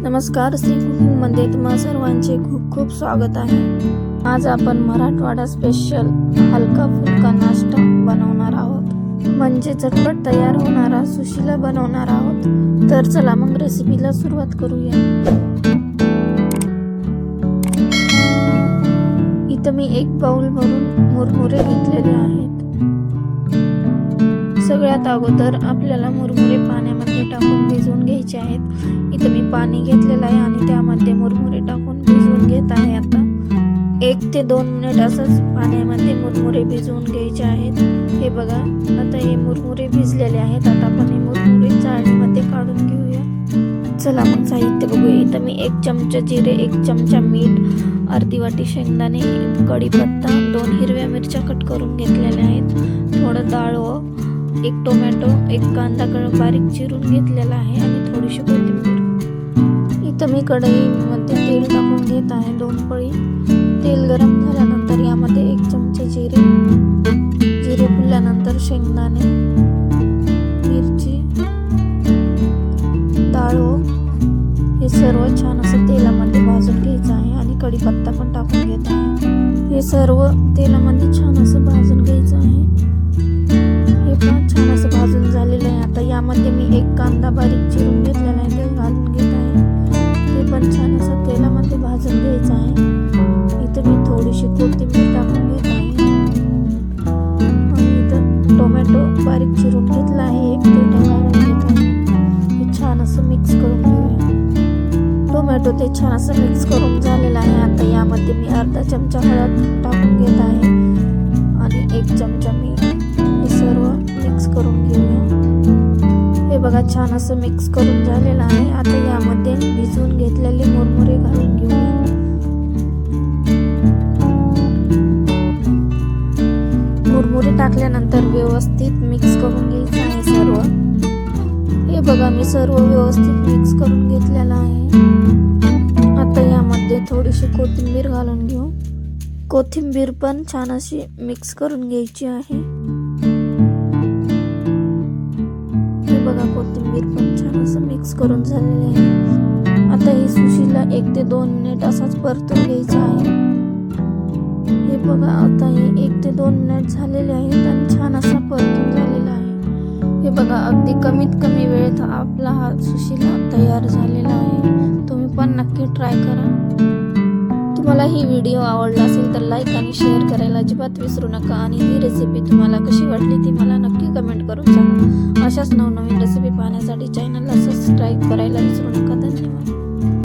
नमस्कार, श्री कुकिंगमध्ये तुम्हा सर्वांचे खूप खूप स्वागत आहे। आज आपण मराठवाडा स्पेशल हलका फुलका नाश्ता बनवणार आहोत, म्हणजे झटपट तयार होणारा सुशीला बनवणार आहोत। तर चला मग रेसिपीला सुरुवात करूया। इथं मी एक बाउल भरून मुरमुरे घेतलेले आहेत। सगळ्यात अगोदर आपल्याला मुरमुरे पाण्यामध्ये टाकून भिजवून घ्यायचे आहेत। इथं मी पाणी घेतलेलं आहे आणि त्यामध्ये मुरमुरे टाकून भिजवून घेत आहे। आता 1 ते 2 मिनिट असंच पाण्यामध्ये मुरमुरे भिजवून घ्यायचे आहेत। हे बघा, आता हे मुरमुरे भिजलेले आहेत। आता आपण हे मुरमुरे चाळणीमध्ये काढून घेऊया। चला मग साहित्य बघूया। इथं मी 1 चमचा जिरे, 1 चमचा मीठ, अर्धी वाटी शेंगदाणे, कढीपत्ता, 2 हिरव्या मिरच्या कट करून घेतलेल्या आहेत, थोडं डाळ, 1 टोमॅटो, 1 कांदा बारीक चिरून घेतलेला आहे आणि थोडीशी कोथिंबीर। इथं मी कढईमध्ये तेल टाकून घेत आहे 2 पळी। तेल गरम झाल्यानंतर यामध्ये 1 चमचा जिरे फुलल्यानंतर शेंगदाणे, मिरची, डाळ हे सर्व छान असं तेलामध्ये भाजून घ्यायचं आहे आणि कढीपत्ता पण टाकून घेत आहे। हे सर्व तेलामध्ये छान असं भाजून घ्यायचं आहे। हे पण छान असं भाजून झालेलं आहे। आता यामध्ये मी 1 कांदा बारीक चिरून घेतलेला आहे, ते घालून घेत आहे। ते पण छान असं तेलामध्ये भाजून घ्यायचं आहे। इथं मी थोडीशी कोथिंबीर टाकून घेत आहे आणि इथं टोमॅटो बारीक चिरून घेतला आहे, 1 ते घालून घेत आहे। हे छान असं मिक्स करून घेऊया। टोमॅटो ते छान असं मिक्स करून झालेलं आहे। आता यामध्ये मी अर्धा चमचा हळद टाकून घेत आहे आणि 1 चमचा मीठ। हे सर्व मिक्स करून घेऊया। हे बघा, छान असं मिक्स करून झालेलं आहे। आता यामध्ये भिजवून घेतलेले मुरमुरे घालून घेऊया। मुरमुरे टाकल्यानंतर व्यवस्थित मिक्स करून घ्यायचं आहे सर्व। हे बघा, मी सर्व व्यवस्थित मिक्स करून घेतलेलं आहे। आता यामध्ये थोडीशी कोथिंबीर घालून घेऊ। कोथिंबीर पण छान अशी मिक्स करून घ्यायची आहे। हे बघा, कोथिंबीर पण छान असं मिक्स करून झालेली आहे। आता ही सुशीला 1 ते 2 मिनिट असाच परतून घ्यायचं आहे। हे बघा, आता हे 1 ते 2 मिनिट झालेले आहेत आणि छान असा परतून झालेला आहे। हे बघा, अगदी कमीत कमी वेळेत आपला हा सुशीला तयार झालेला आहे। तुम्ही पण नक्की ट्राय करा। तुम्हाला ही व्हिडिओ आवडला असेल तर लाईक आणि शेअर करायला अजिबात विसरू नका आणि ही रेसिपी तुम्हाला कशी वाटली ती मला नक्की कमेंट करून सांगा। अशाच नवनवीन रेसिपी पाहण्यासाठी चॅनलला सबस्क्राईब करायला विसरू नका। धन्यवाद।